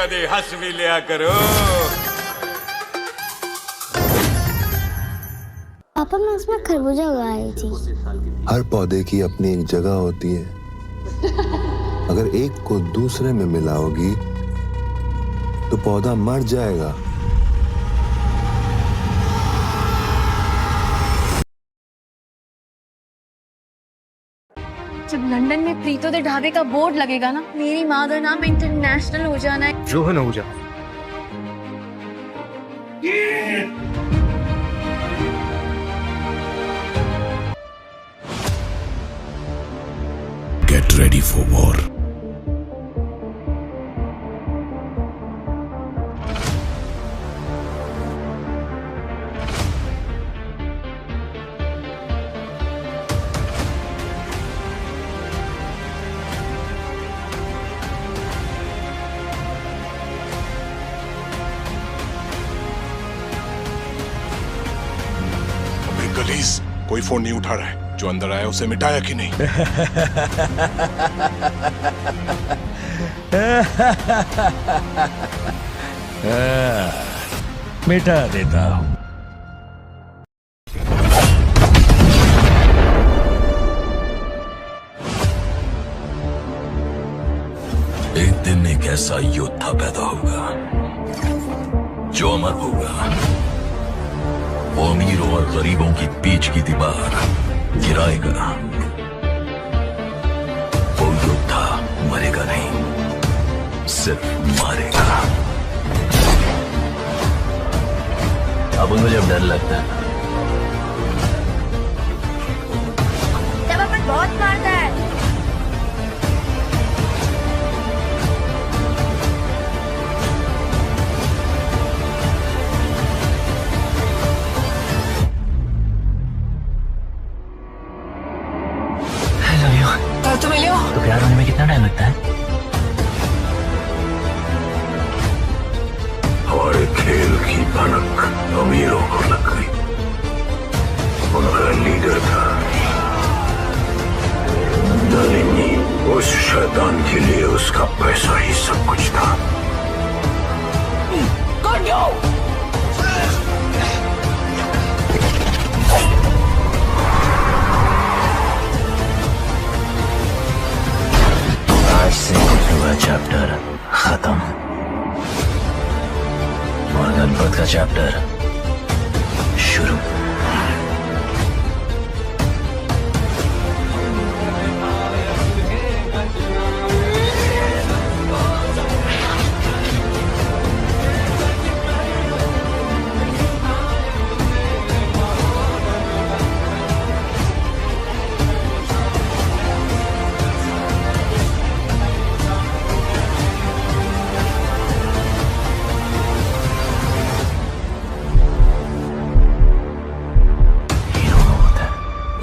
कदे हंस भी लिया करो। पापा मैं उसमें खरबूजा उगा रही थी। हर पौधे की अपनी एक जगह होती है। अगर एक को दूसरे में मिलाओगी तो पौधा मर जाएगा। जब लंदन में प्रीतो दे ढाबे का बोर्ड लगेगा ना, मेरी माँ का नाम इंटरनेशनल हो जाना है। रोहन हो जा। Get ready for war. गलीस, कोई फोन नहीं उठा रहा है। जो अंदर आया उसे मिटाया कि नहीं? मिटा देता हूं। एक दिन एक ऐसा योद्धा पैदा होगा जो अमर होगा। वो अमीरों और गरीबों की बीच की दीवार गिराएगा। वो योद्धा मरेगा नहीं, सिर्फ मारेगा। अब उनको जब डर लगता है जब अपन बहुत मारता है। तो मिलियो। तो प्यार होने में कितना टाइम लगता है? हमारे खेल की भनक अमीरों को लग गई। उनका लीडर था दालिनी। उस शैतान के लिए उसका पैसा ही सब कुछ था। आज से पूरा चैप्टर खत्म और गणपत का चैप्टर शुरू।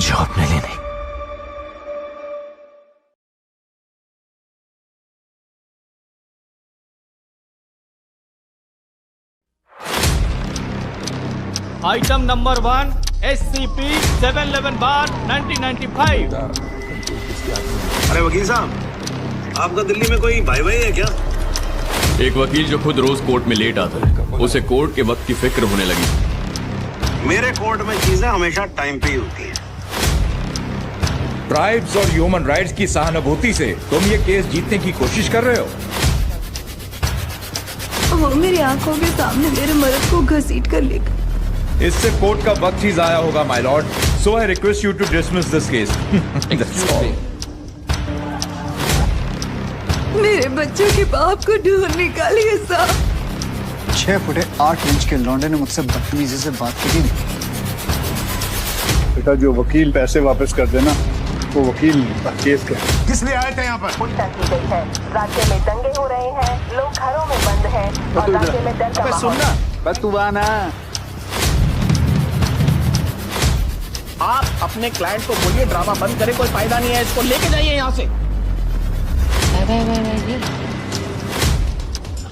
जो अपने लिए नहीं। आइटम नंबर 1 SCP-711 बार 1995। अरे वकील साहब, आपका दिल्ली में कोई भाई है क्या? एक वकील जो खुद रोज कोर्ट में लेट आता है, उसे कोर्ट के वक्त की फिक्र होने लगी। मेरे कोर्ट में चीजें हमेशा टाइम पे ही होती हैं। ट्राइब्स और ह्यूमन राइट्स की सहानुभूति से तुम ये केस जीतने की कोशिश कर रहे हो। वो मेरी आंखों के सामने मेरे मर्द को घसीट कर ले गए। इससे कोर्ट का वक्त ही जाया होगा my lord, so I request you to dismiss this case. मेरे बच्चों के बाप को ढूंढ निकालिए साहब। 6 फुट 8 इंच के लौंडे ने मुझसे बदतमीजी से बात की थी। बेटा, जो वकील पैसे वापस कर देना वो वकील केस क्या? किस लिए आए थे यहाँ पर? उल्टा की गई है। राज्य में दंगे हो रहे हैं, लोग घरों में बंद हैं और राज्य में डर का माहौल। बस तू आना। आप अपने क्लाइंट को बोलिए ड्रामा बंद करें, कोई फायदा नहीं है, इसको लेके जाइए यहाँ से।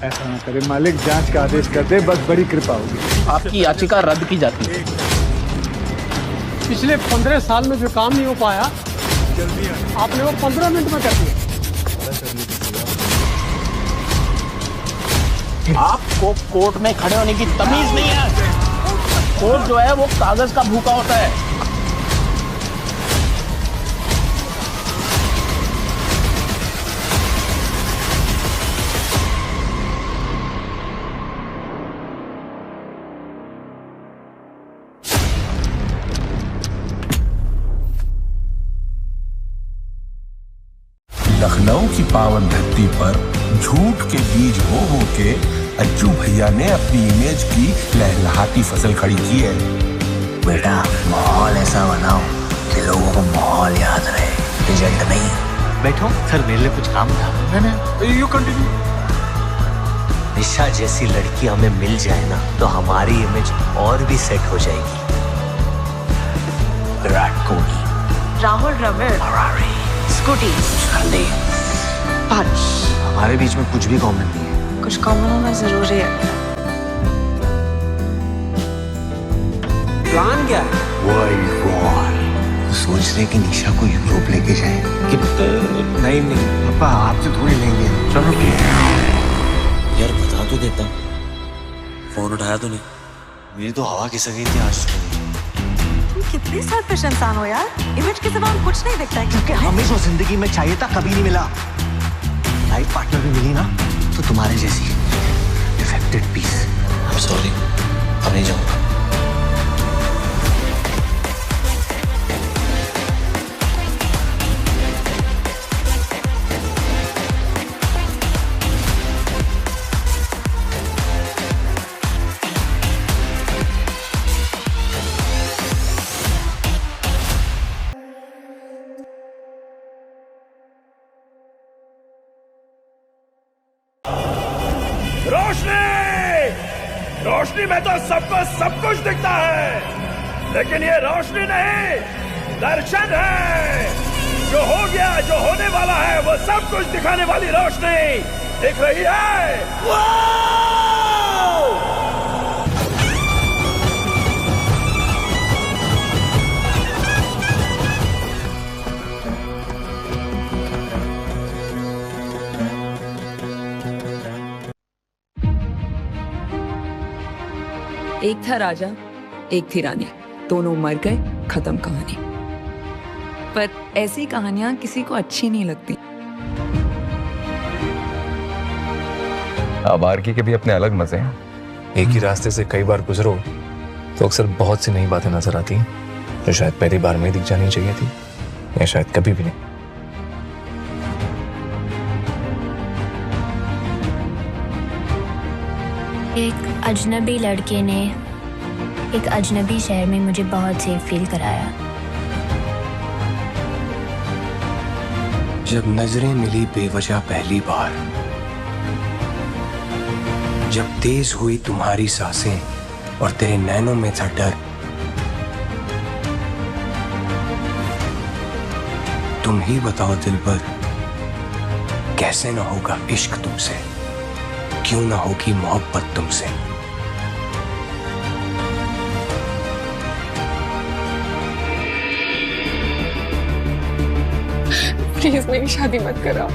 ऐसा ना करे मालिक, जांच का आदेश कर दे, बस बड़ी कृपा होगी। आपकी याचिका रद्द की जाती है। पिछले 15 साल में जो काम नहीं हो पाया आपने वो 15 मिनट में कर दिया। आपको कोर्ट में खड़े होने की तमीज नहीं है। कोर्ट जो है वो कागज का भूखा होता है। लखनऊ की पावन धरती पर झूठ के बीज हो के अज्जू भैया ने अपनी इमेज की लहलहाती फसल खड़ी की है। बेटा माहौल ऐसा बनाओ कि लोगों को माहौल याद रहे, रिजल्ट नहीं। बैठो सर, मेरे लिए कुछ काम था। नहीं, यू कंटिन्यू। निशा जैसी लड़की हमें मिल जाए ना तो हमारी इमेज और भी सेट हो जाएगी। विराट कोहली, राहुल द्रविड़, स्कूटी, पंच। हमारे बीच में कुछ भी कॉमन नहीं है। कुछ कॉमन होना जरूरी है। प्लान क्या है? World war. सोच रहे कि निशा को यूरोप लेके जाए। नहीं पापा, आपसे थोड़ी लेंगे। चलो यार, बता तो देता। फोन उठाया तो नहीं? मेरी तो हवा खिसक गई थी आज। तुम कितने सेल्फिश इंसान हो यार। इमेज के सिवा कुछ नहीं दिखता है। क्योंकि हमें जो जिंदगी में चाहिए था कभी नहीं मिला। लाइफ पार्टनर भी मिली ना तो तुम्हारे जैसी defected piece. I am sorry, अब नहीं जाऊंगा। रोशनी में तो सबको सब कुछ दिखता है, लेकिन ये रोशनी नहीं, दर्शन है। जो हो गया, जो होने वाला है, वो सब कुछ दिखाने वाली रोशनी दिख रही है। एक था राजा, एक थी रानी, दोनों मर गए, खत्म कहानी। पर ऐसी कहानियां किसी को अच्छी नहीं लगती। आवारगी के भी अपने अलग मजे हैं। एक ही रास्ते से कई बार गुजरो तो अक्सर बहुत सी नई बातें नजर आती हैं जो शायद पहली बार में दिख जानी चाहिए थी, या शायद कभी भी नहीं। एक अजनबी लड़के ने एक अजनबी शहर में मुझे बहुत सेफ फील कराया। जब नजरें मिली बेवजह पहली बार, जब तेज हुई तुम्हारी सांसें और तेरे नैनों में था डर, तुम ही बताओ दिलबर, कैसे ना होगा इश्क तुमसे, क्यों ना होगी मोहब्बत तुमसे। प्लीज मेरी शादी मत कराओ।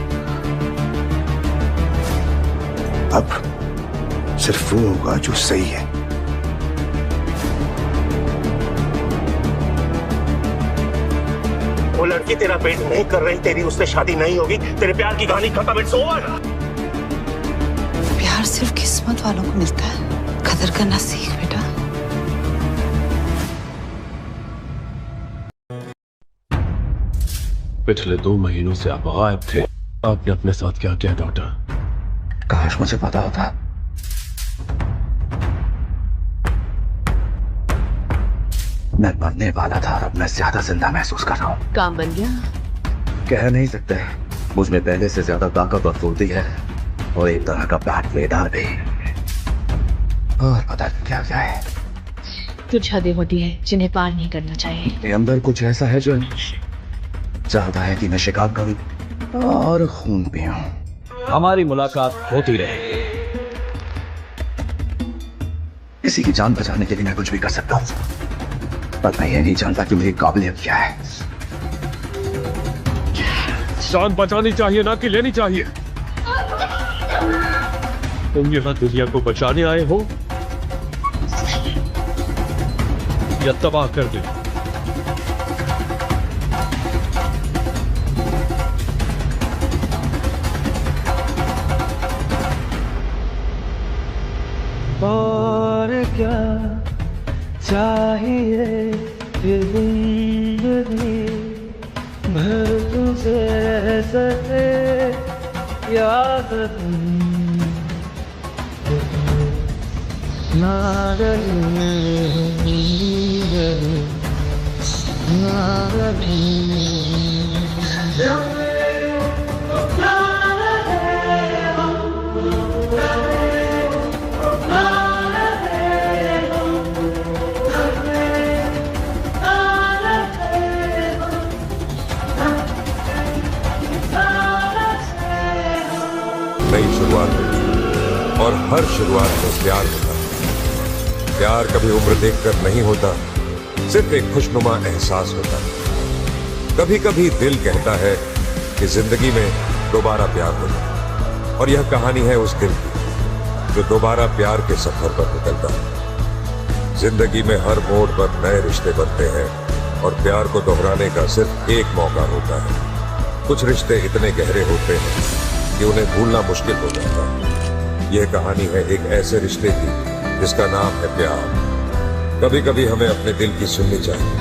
अब सिर्फ वो होगा जो सही है। वो लड़की तेरा वेट नहीं कर रही, तेरी उससे शादी नहीं होगी, तेरे प्यार की कहानी खत्म, इट्स ओवर। प्यार सिर्फ किस्मत वालों को मिलता है, कदर करना सीख बेटा। पिछले 2 महीनों से आप गायब थे। आपने अपने साथ क्या किया डॉक्टर? काश मुझे पता होता। मैं मरने वाला था, अब मैं ज्यादा जिंदा महसूस कर रहा हूँ। काम बन गया? कह नहीं सकते, मुझ में पहले से ज्यादा ताकत और फुर्ती है, और एक तरह का बैट लेदार भी। और पता क्या क्या है। कुछ हदें होती है जिन्हें पार नहीं करना चाहिए। ये अंदर कुछ ऐसा है जो चाहता है कि मैं शिकार करूं और खून पीऊं। हमारी मुलाकात होती रहे। किसी की जान बचाने के लिए मैं कुछ भी कर सकता हूँ, पर मैं ये नहीं जानता कि मेरी काबिलियत क्या है। जान बचानी चाहिए ना कि लेनी चाहिए? तुम यहाँ दुनिया को बचाने आए हो या तबाह कर दे? और क्या चाहिए ये जिंदगी भर तुझसे रह सके याद ना नई शुरुआत होती और हर शुरुआत में प्यार होता है। प्यार कभी उम्र देखकर नहीं होता, सिर्फ एक खुशनुमा एहसास होता है। कभी कभी दिल कहता है कि जिंदगी में दोबारा प्यार हो जाए, और यह कहानी है उस दिल की जो दोबारा प्यार के सफर पर निकलता है। जिंदगी में हर मोड़ पर नए रिश्ते बनते हैं और प्यार को दोहराने का सिर्फ एक मौका होता है। कुछ रिश्ते इतने गहरे होते हैं कि उन्हें भूलना मुश्किल हो जाता है। यह कहानी है एक ऐसे रिश्ते की जिसका नाम है प्यार। कभी कभी हमें अपने दिल की सुननी चाहिए,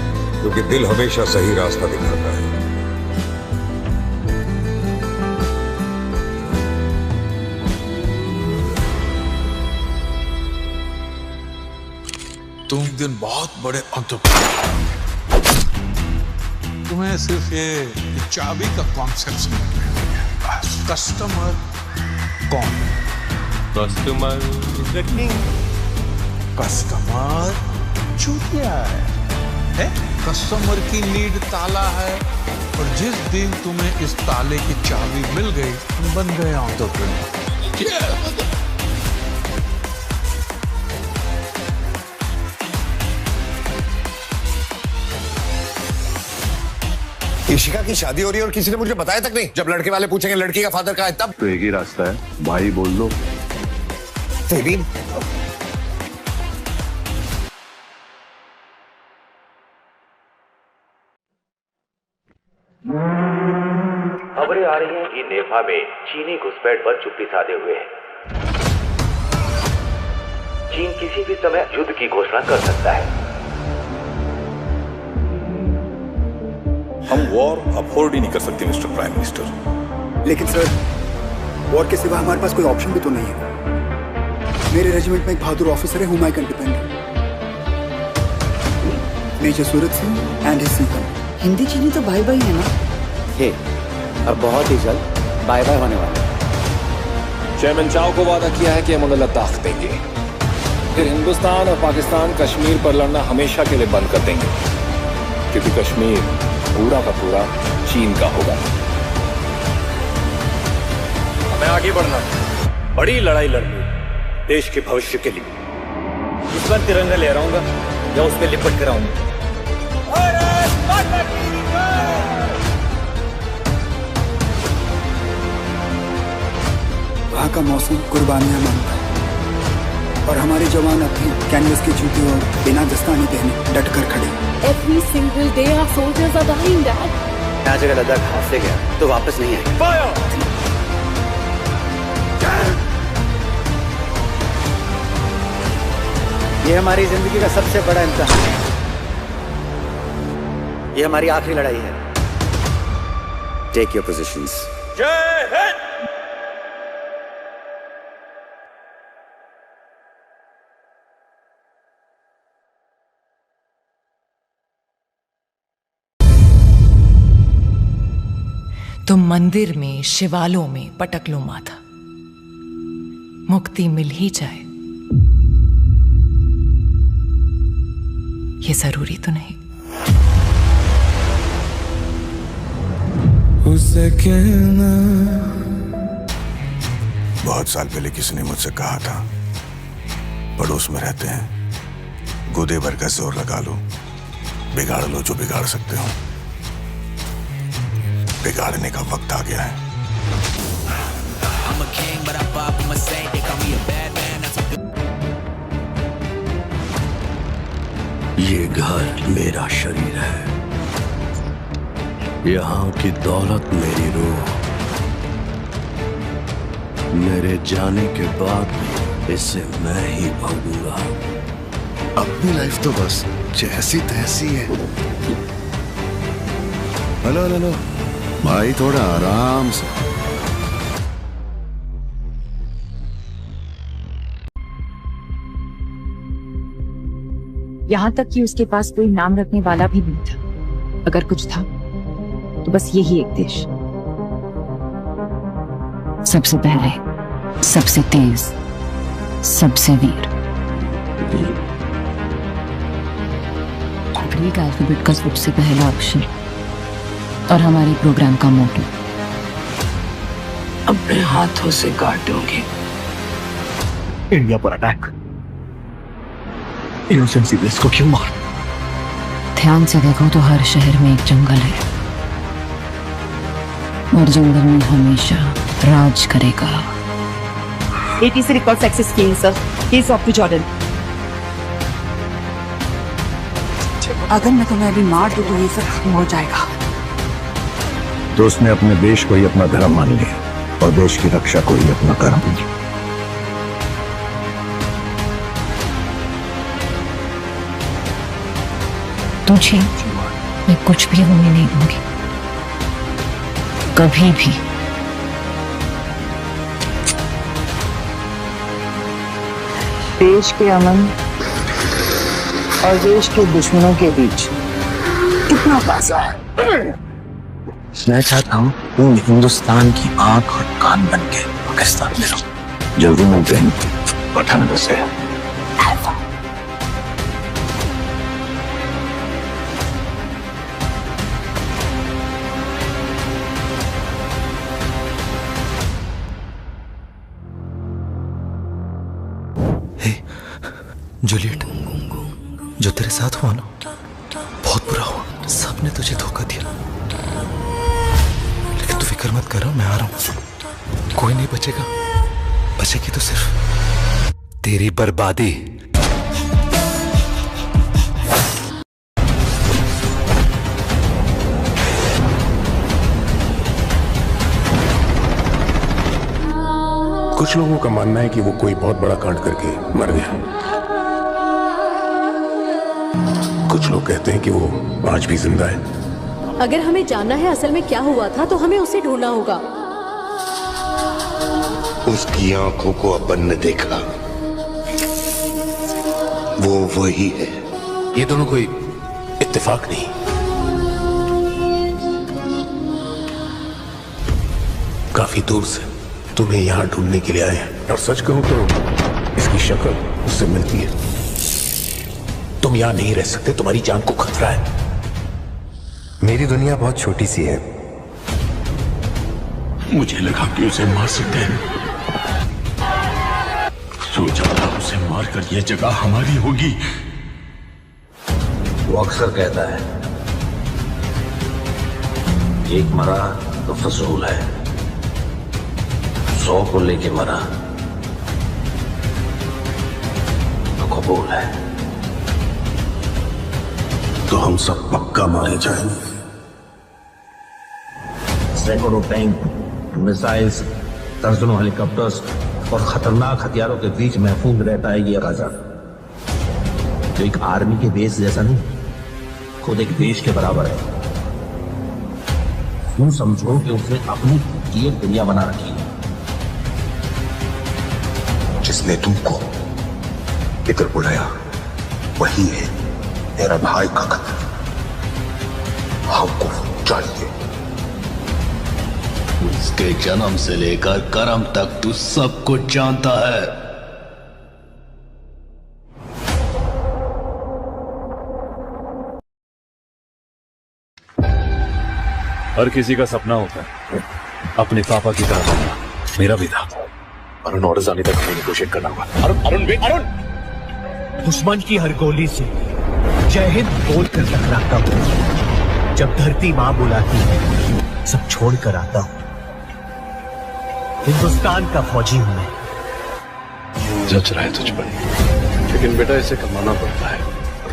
क्योंकि दिल हमेशा सही रास्ता दिखाता है। तुम दिन बहुत बड़े अंतर्प्रेन्योर, तुम्हें सिर्फ ये चाबी का कॉन्सेप्ट समझ में नहीं है। कस्टमर कौन? Customer is the king. Customer चूतिया है? कस्टमर की लीड ताला है, और जिस दिन तुम्हें इस ताले की चाबी मिल गई, तुम बन गए एंटरप्रेन्योर। इशिका की शादी हो रही है और किसी ने मुझे बताया तक नहीं। जब लड़के वाले पूछेंगे लड़की का फादर कहाँ है, तब तो एक ही रास्ता है, भाई बोल दो। तेरी खबरें आ रही हैं कि नेपाल में चीनी घुसपैठ पर चुप्पी साधे हुए है। चीन किसी भी समय युद्ध की घोषणा कर सकता है। हम वॉर अफोर्ड ही नहीं कर सकते मिस्टर प्राइम मिनिस्टर। लेकिन सर, वॉर के सिवा हमारे पास कोई ऑप्शन भी तो नहीं है। मेरे रेजिमेंट में एक बहादुर ऑफिसर है whom I can depend on, major Suraj Singh and his सीकम। हिंदी चीनी तो भाई भाई है ना? हे, अब बहुत ही जल्द बाय बाय होने वाला है। चेयरमैन चाव को वादा किया है कि हम उन्हें लद्दाख देंगे, फिर हिंदुस्तान और पाकिस्तान कश्मीर पर लड़ना हमेशा के लिए बंद कर देंगे, क्योंकि कश्मीर पूरा का पूरा चीन का होगा। हमें आगे बढ़ना, बड़ी लड़ाई लड़नी देश के भविष्य के लिए। इस बार तिरंगा लहराऊंगा या उस पर लिपट कर आऊंगा। वहाँ का मौसम कुर्बानियां मांगता है, और हमारे जवान अब भी कैनवस की जूती और बिना दस्ताने पहने डट कर खड़े। Every single day our soldiers are dying, Dad. आज अगर लद्दाख हाथ से गया तो वापस नहीं आएगा। ये हमारी जिंदगी का सबसे बड़ा इम्तिहान है। ये हमारी आखिरी लड़ाई है। Take your positions. जय हिंद। तुम मंदिर में शिवालों में पटक लो माथा, मुक्ति मिल ही जाए ये जरूरी तो नहीं। उसे कहना, बहुत साल पहले किसी ने मुझसे कहा था, पड़ोस में रहते हैं, गोदे भर का जोर लगा लो, बिगाड़ लो जो बिगाड़ सकते हो। बिगाड़ने का वक्त आ गया है। ये घर मेरा शरीर है, यहाँ की दौलत मेरी रूह। मेरे जाने के बाद भी इसे मैं ही भागूंगा। अपनी लाइफ तो बस जैसी तैसी है। हेलो हेलो भाई, थोड़ा आराम से। यहाँ तक कि उसके पास कोई नाम रखने वाला भी नहीं था। अगर कुछ था तो बस यही एक देश। सबसे पहले, सबसे तेज, सबसे वीर। ग्रीक अल्फाबेट का सबसे पहला अक्षर और हमारे प्रोग्राम का मोटो। अपने हाथों से काटोगे। इंडिया पर अटैक। इनोसेंट सिविलियंस को क्यों मार? ध्यान से देखो तो हर शहर में एक जंगल है और जंगल में हमेशा राज करेगा। ATC records access case, sir. Case off to Jordan. अगर मैं तुम्हें अभी मार दूं तो ये सब खत्म हो जाएगा। तो उसने अपने देश को ही अपना धर्म मान लिया और देश की रक्षा को ही अपना कर्म। तुझे मैं कुछ भी होने नहीं दूंगी, कभी भी। देश के अमन और देश के दुश्मनों के बीच कितना फासला है। मैं चाहता हूँ तुम हिंदुस्तान की आंख और कान बन के पाकिस्तान में रहो। जल्दी मिलते हैं पठान से। जूलियट, जो तेरे साथ हुआ ना बहुत बुरा हुआ। सबने तुझे धोखा दिया, लेकिन तू फिक्र मत कर, मैं आ रहा हूं। कोई नहीं बचेगा, बचेगी तो सिर्फ तेरी बर्बादी। कुछ लोगों का मानना है कि वो कोई बहुत बड़ा कांड करके मर गया। कुछ लोग कहते हैं कि वो आज भी जिंदा है। अगर हमें जानना है असल में क्या हुआ था तो हमें उसे ढूंढना होगा। उसकी आंखों को अपन ने देखा, वो वही है। ये दोनों कोई इत्तेफाक नहीं। काफी दूर से तुम्हें यहाँ ढूंढने के लिए आए हैं, और सच कहूं तो इसकी शक्ल उससे मिलती है। तुम यहाँ नहीं रह सकते, तुम्हारी जान को खतरा है। मेरी दुनिया बहुत छोटी सी है। मुझे लगा कि उसे मार सकते हैं। सोचा था उसे मारकर यह जगह हमारी होगी। वो अक्सर कहता है, एक मरा तो फसूल है, 100 को लेके मरा तो कबूल है। तो हम सब पक्का मारे जाएंगे। सैकड़ों टैंक, मिसाइल्स, दर्जनों हेलीकॉप्टर्स और खतरनाक हथियारों के बीच महफूज रहता है ये गाजा, जो एक आर्मी के बेस जैसा नहीं, खुद एक देश के बराबर है। तुम समझो कि उसने अपनी की एक दुनिया बना रखी है। जिसने तुमको इधर बुलाया वही है मेरा भाई का कत्ल। हमको चाहिए। उसके जन्म से लेकर कर्म तक तू सब कुछ जानता है। हर किसी का सपना होता है अपने पापा की तरह बनना। मेरा भी था। अरुण और आने तक नहीं कोशिश करना होगा। अरुण दुश्मन की हर गोली से जय हिंद बोलकर टकराता हूँ। जब धरती माँ बुलाती है सब छोड़ कर आता हूँ। हिंदुस्तान का फौजी हूं मैं। जच रहा है तुझ पर, लेकिन बेटा इसे कमाना पड़ता है।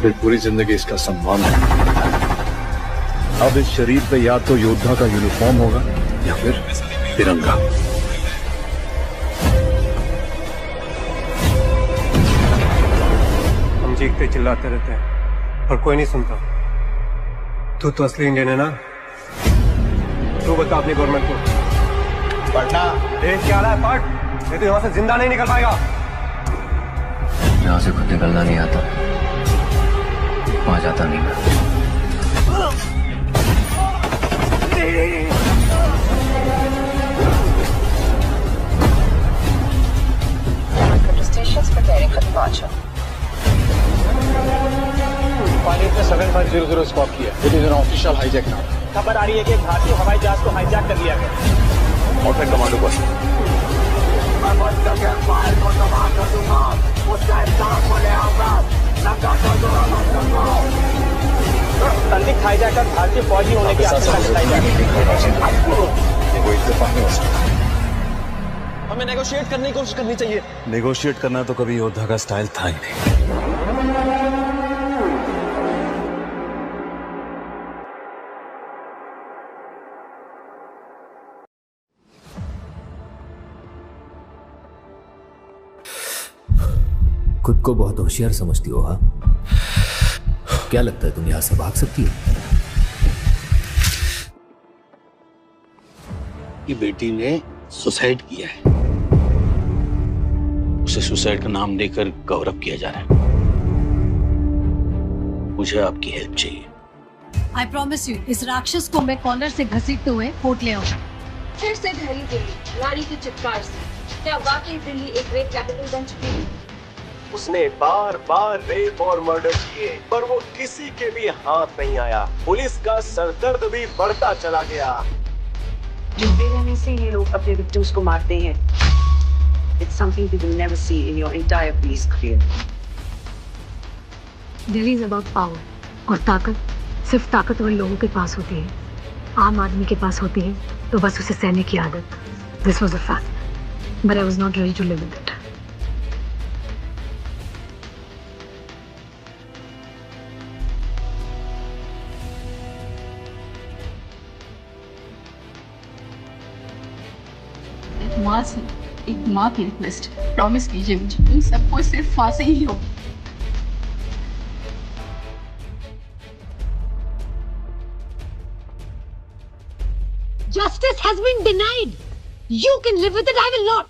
फिर पूरी जिंदगी इसका सम्मान है। अब इस शरीर पे या तो योद्धा का यूनिफॉर्म होगा या फिर तिरंगा। हम चीखते चिल्लाते रहते हैं पर कोई नहीं सुनता। तू तो असली इंडियन है ना? तू बता अपनी गवर्नमेंट को। पढ़ना देश क्या रहा है, पढ़, नहीं तो यहाँ से जिंदा नहीं निकल पाएगा। यहाँ से खुद निकलना नहीं आता, वहां जाता नहीं मैं। Stations preparing for departure. Pilot ने 7500 स्पॉट किया। It is an official hijack now. खबर आ रही है कि भारतीय हवाई जहाज को हाईजैक कर लिया गया। और फिर कमांडो पर संदिग्ध हाईजैकर भारतीय फौजी होने की आशंका जताई जा रही है। हमें नेगोशिएट करने की कोशिश करनी चाहिए। नेगोशिएट करना तो कभी योद्धा का स्टाइल था ही नहीं। खुद को बहुत होशियार समझती हो हाँ? क्या लगता है तुम यहां से भाग सकती हो? की बेटी ने सुसाइड किया है, उसे सुसाइड का नाम देकर गौरव किया जा रहा है। मुझे आपकी हेल्प चाहिए। I promise you, इस राक्षस को मैं कॉर्नर से घसीटते हुए कोर्ट ले आऊंगा। फिर से दिल्ली, रानी की चित्कार से। क्या वाकई दिल्ली एक रेप कैपिटल बन चुकी है? उसने बार बार रेप और मर्डर किए पर वो किसी के भी हाथ नहीं आया। पुलिस का सरदर्द भी बढ़ता चला गया। जिंदगी रहने से ये लोग अपने विक्टिम्स को मारते हैं। It's something you will never see in your entire police career. Delhi is about power और ताकत सिर्फ ताकतवर लोगों के पास होती है। आम आदमी के पास होती है तो बस उसे सहने की आदत। This was a fact, but I was not ready to live with it. माँ से एक माँ की रिक्वेस्ट, प्रॉमिस कीजिए मुझे इन सबको सिर्फ फांसी ही हो। Justice has been denied. You can live with it, I will not.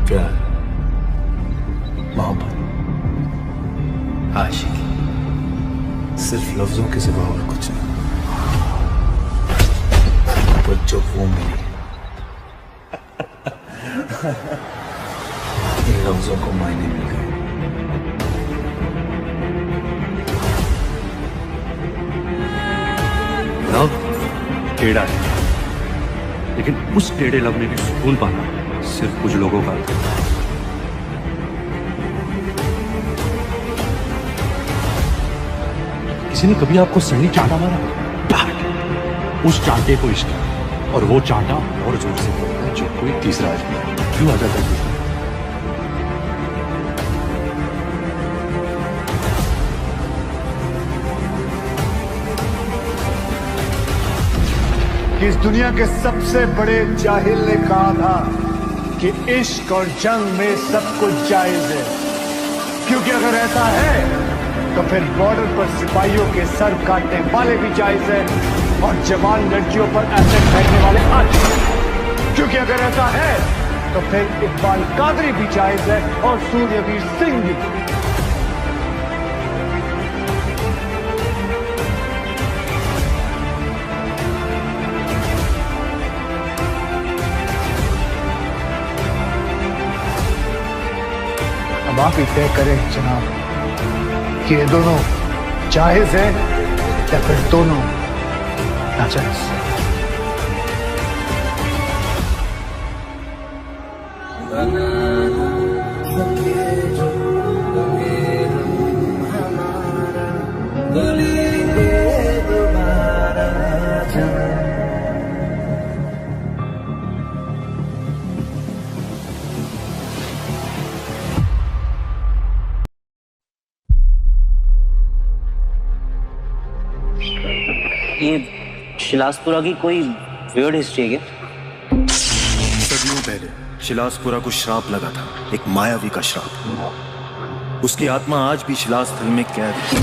प्यार, मोहब्बत, आशिकी, सिर्फ लफ्जों के सिवा और कुछ नहीं। पर जो वो मिली इन लफ्जों को मायने मिल गए। लव टेढ़ा है, लेकिन उस टेढ़े लव में भी सुकून पाना सिर्फ कुछ लोगों का। किसी ने कभी आपको सही चांटा मारा? उस चांटे को इश्क और वो चांटा और जोर से पड़ता है जो कोई तीसरा आदमी क्यों आ जाता है। इस दुनिया के सबसे बड़े जाहिल ने कहा था कि इश्क और जंग में सब कुछ जायज है, क्योंकि अगर ऐसा है तो फिर बॉर्डर पर सिपाहियों के सर काटने वाले भी जायज है और जवान लड़कियों पर एसिड फेंकने वाले आदि, क्योंकि अगर ऐसा है तो फिर इकबाल कादरी भी जायज है और सूर्यवीर सिंह भी। अब आप ही तय करें जनाब कि ये दोनों जायज है या फिर दोनों नाजायज। बनाना ये जो ये शिलासपुरा की कोई वियर्ड हिस्ट्री है क्या? सदियों पहले शिलासपुरा को श्राप लगा था, एक मायावी का श्राप। उसकी आत्मा आज भी शिलास्थल में कैद है।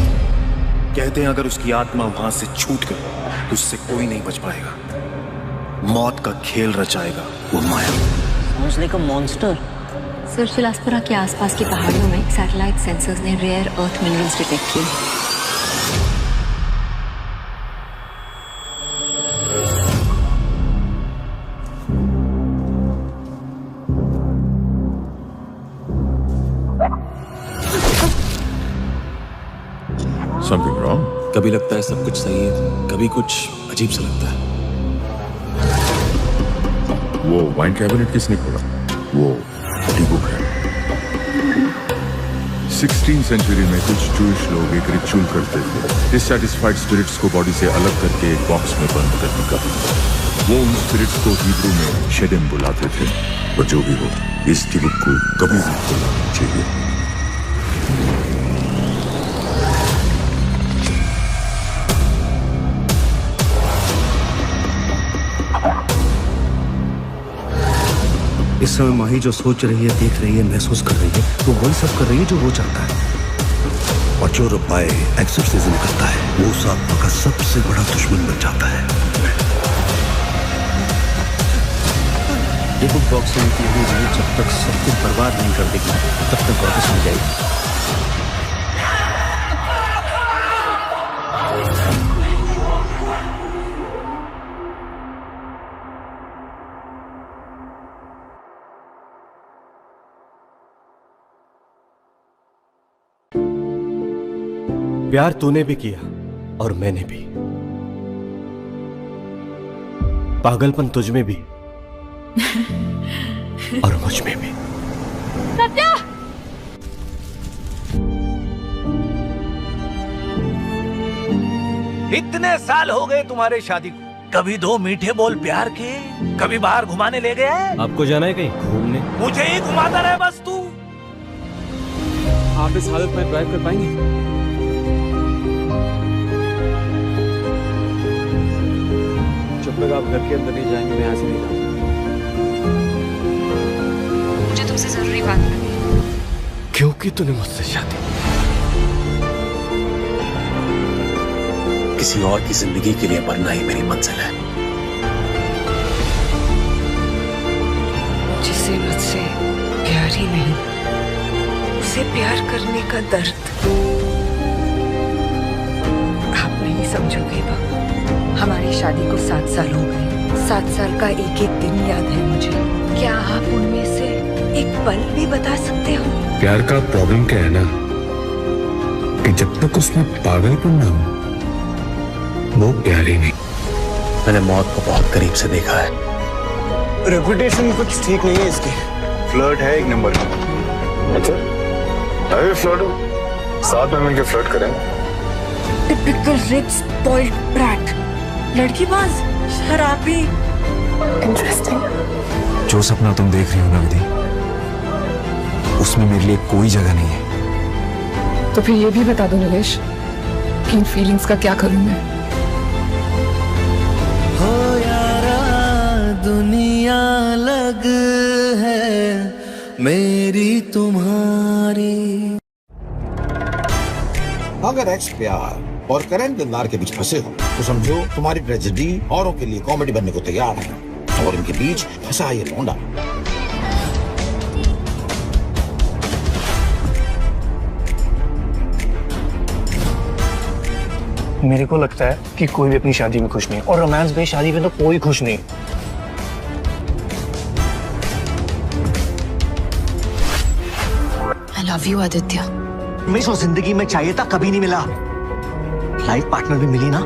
कहते हैं अगर उसकी आत्मा वहां से छूट गई तो उससे कोई नहीं बच पाएगा। मौत का खेल रचाएगा वो Maya. Sounds like a monster. Sir, Shilaspura के आसपास की पहाड़ियों में सैटेलाइट सेंसर्स ने रेयर अर्थ मिनरल्स डिटेक्ट किए। Something wrong? कभी लगता है सब कुछ सही है, कभी कुछ अजीब सा लगता है। वो वाइन कैबिनेट किसने खोला? वो बुक है। 16वीं सेंचुरी में कुछ जूश लोग एक रिचुअल करते थे, डिससैटिस्फाइड स्पिरिट्स को बॉडी से अलग करके एक बॉक्स में बंद करने का। वो उन स्पिरिट्स को हिब्रू में शेडेम बुलाते थे। और जो भी हो, इस बुक को कभी भी खोलना नहीं चाहिए। इस समय माही जो सोच रही है, देख रही है, महसूस कर रही है, वो वही सब कर रही है जो वो चाहता है। और जो रब्बाए एक्सोर्सिज्म करता है वो उस आत्मा का सबसे बड़ा दुश्मन बन जाता है। ये बुक बॉक्स में की हुई जब तक सब कुछ बर्बाद नहीं कर देगी तब तक वापस मिल जाएगी। प्यार तूने भी किया और मैंने भी। पागलपन तुझ में भी और मुझ में भी। सत्या! इतने साल हो गए तुम्हारे शादी को, कभी दो मीठे बोल प्यार के, कभी बाहर घुमाने ले गया है? आपको जाना है कहीं घूमने? मुझे ही घुमाता रहे बस तू। आप इस हालत में ड्राइव कर पाएंगे? जब तक आप घर के अंदर नहीं जाएंगे मैं यहाँ से नहीं जाऊंगा। मुझे तुमसे जरूरी बात करनी है। क्योंकि तूने मुझसे शादी। किसी और की जिंदगी के लिए मरना ही मेरी मंजिल है। जिसे मुझसे प्यार ही नहीं, उसे प्यार करने का दर्द आप नहीं समझोगे बाबा। हमारी शादी को 7 साल हो गए। 7 साल का एक एक दिन याद है मुझे। क्या आप उनमें से एक पल भी बता सकते हो? प्यार का प्रॉब्लम क्या है ना कि जब तक उसमें पागलपन ना हो वो प्यार ही नहीं। मैंने मौत को बहुत करीब से देखा है। रेपुटेशन कुछ ठीक नहीं है इसकी। फ्लर्ट है एक नंबर का। अच्छा अरे फ्लर्ट हो, साथ में मिलकर फ्लर्ट करें। टिपिकल रिच स्पॉइल्ड ब्रैट, लड़कीबाज, शराबी। इंटरेस्टिंग। जो सपना तुम देख रही हो ना विधि, उसमें मेरे लिए कोई जगह नहीं है। तो फिर ये भी बता दो नीलेश कि इन फीलिंग्स का क्या करूं मैं? हो यारा दुनिया अलग है मेरी तुम्हारी। अगर एक्स प्यार और करण दिलदार के बीच फंसे हो तो समझो तुम्हारी ट्रेजेडी औरों के लिए कॉमेडी बनने को तैयार है। और इनके बीच फंसा ये लौंडा। मेरे को लगता है कि कोई भी अपनी शादी में खुश नहीं, और रोमांस बेस्ड शादी में तो कोई खुश नहीं। I love you Aditya. हमेशा जिंदगी में चाहिए था, कभी नहीं मिला। लाइफ पार्टनर भी मिली ना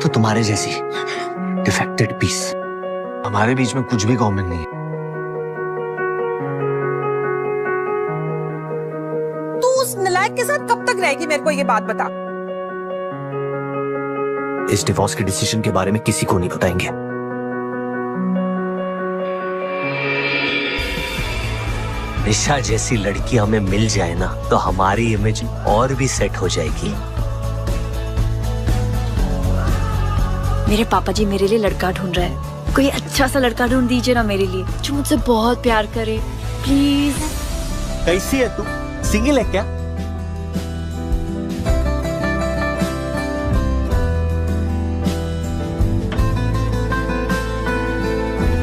तो तुम्हारे जैसी डिफेक्टेड पीस। हमारे बीच में कुछ भी कॉमन नहीं है। तू उस नालायक के साथ कब तक रहेगी, मेरे को ये बात बता। इस डिवोर्स के डिसीजन के बारे में किसी को नहीं बताएंगे। निशा जैसी लड़की हमें मिल जाए ना तो हमारी इमेज और भी सेट हो जाएगी। मेरे पापा जी मेरे लिए लड़का ढूंढ रहे हैं। कोई अच्छा सा लड़का ढूंढ दीजिए ना मेरे लिए, जो मुझसे बहुत प्यार करे प्लीज। कैसी है तू? सिंगल है क्या?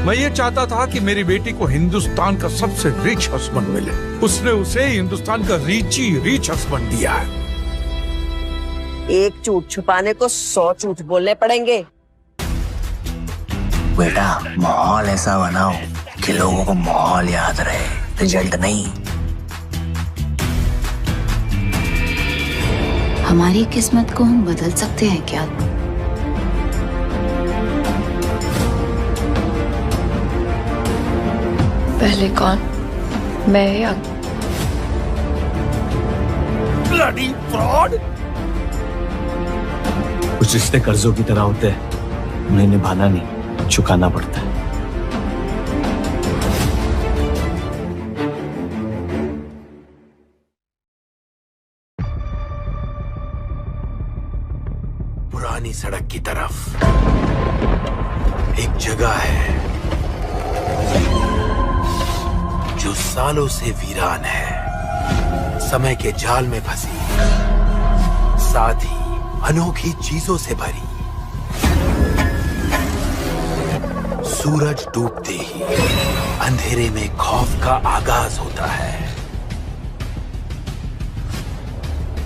मैं ये चाहता था कि मेरी बेटी को हिंदुस्तान का सबसे रिच हस्बैंड मिले। उसने उसे हिंदुस्तान का रिच हस्बैंड दिया है। एक झूठ छुपाने को 100 झूठ बोलने पड़ेंगे। बेटा माहौल ऐसा बनाओ कि लोगों को माहौल याद रहे, रिजल्ट नहीं। हमारी किस्मत को हम बदल सकते हैं क्या? पहले कौन, मैं या ब्लडी फ्रॉड? कुछ रिश्ते कर्जों की तरह होते हैं, उन्हें निभाना नहीं, चुकाना पड़ता है। पुरानी सड़क की तरफ एक जगह है जो सालों से वीरान है, समय के जाल में फंसी, साथ ही अनोखी चीजों से भरी। सूरज डूबते ही अंधेरे में खौफ का आगाज होता है।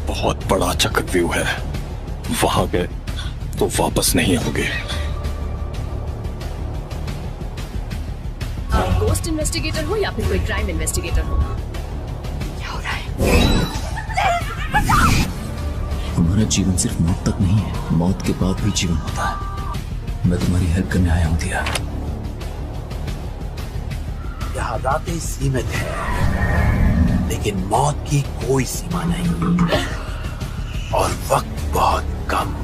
बहुत बड़ा चक्रव्यूह है, वहां गए तो वापस नहीं आओगे। आप गोस्ट इन्वेस्टिगेटर हो या फिर कोई क्राइम इन्वेस्टिगेटर हो? क्या हो रहा है? हमारा जीवन सिर्फ मौत तक नहीं है, मौत के बाद भी जीवन होता है। मैं तुम्हारी हेल्प करने आया हूं दिया। यहाँ रातें सीमित है, लेकिन मौत की कोई सीमा नहीं और वक्त बहुत कम।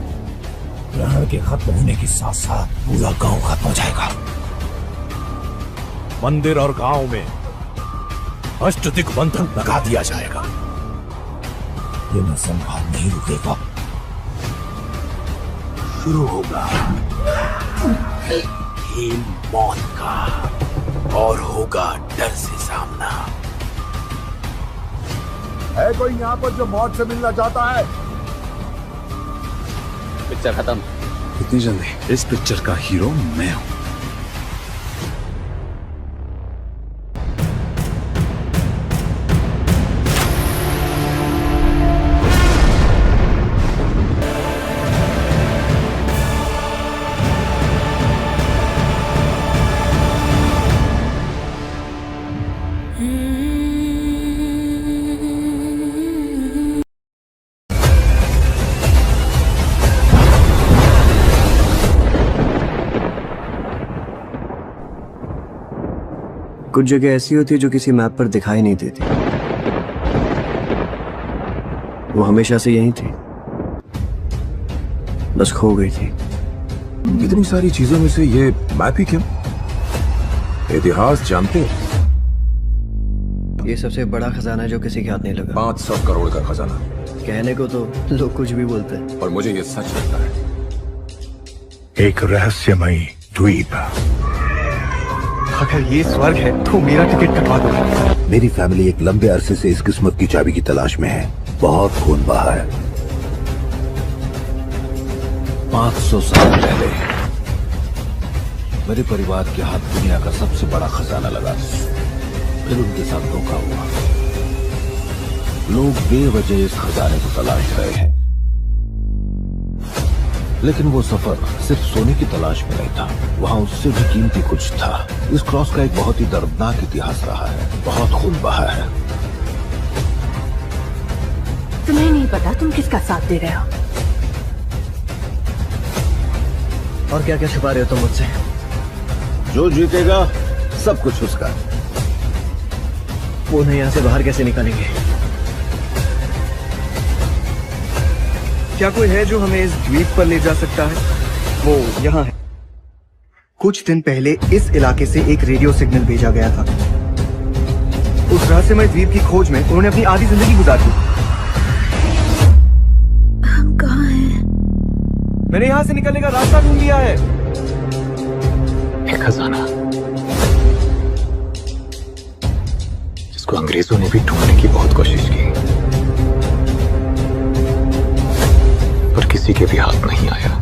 ग्रहण के खत्म होने के साथ साथ पूरा गांव खत्म हो जाएगा। मंदिर और गांव में अष्टदिग्बंधन लगा दिया जाएगा। ये नरसंहार नहीं रुकेगा। शुरू होगा खेल मौत का और होगा डर से सामना। है कोई यहाँ पर जो मौत से मिलना चाहता है? पिक्चर खत्म। इतनी जल्दी? इस पिक्चर का हीरो मैं हूं। कुछ जगह ऐसी होती है जो किसी मैप पर दिखाई नहीं देती। वो हमेशा से यही थी, बस खो गई थी। इतनी सारी चीजों में से ये मैप ही क्यों? इतिहास जानते हैं? ये सबसे बड़ा खजाना जो किसी के हाथ नहीं लगा। 500 करोड़ का खजाना। कहने को तो लोग कुछ भी बोलते हैं, और मुझे ये सच लगता है। एक रहस्यमयी द्वीप। अगर ये स्वर्ग है तो मेरा टिकट कटवा दो। मेरी फैमिली एक लंबे अरसे से इस किस्मत की चाबी की तलाश में है। बहुत खून बहा है। 500 साल पहले मेरे परिवार के हाथ दुनिया का सबसे बड़ा खजाना लगा। फिर उनके साथ धोखा हुआ। लोग बेवजह इस खजाने को तलाश रहे हैं, लेकिन वो सफर सिर्फ सोने की तलाश में नहीं था। वहाँ उससे भी कीमती कुछ था। इस क्रॉस का एक बहुत ही दर्दनाक इतिहास रहा है। बहुत खून बहा है। तुम्हें नहीं पता तुम किसका साथ दे रहे हो? और क्या क्या छुपा रहे हो तुम मुझसे? जो जीतेगा सब कुछ उसका। वो नहीं, यहाँ से बाहर कैसे निकालेंगे? क्या कोई है जो हमें इस द्वीप पर ले जा सकता है? वो यहाँ है। कुछ दिन पहले इस इलाके से एक रेडियो सिग्नल भेजा गया था। उस रहस्यमय द्वीप की खोज में उन्होंने अपनी आधी जिंदगी गुजार दी। हम कहाँ हैं? मैंने यहाँ यहाँ से निकलने का रास्ता ढूंढ लिया है। एक खजाना जिसको अंग्रेजों ने भी ढूंढने की बहुत कोशिश की, पर किसी के भी हाथ नहीं आया।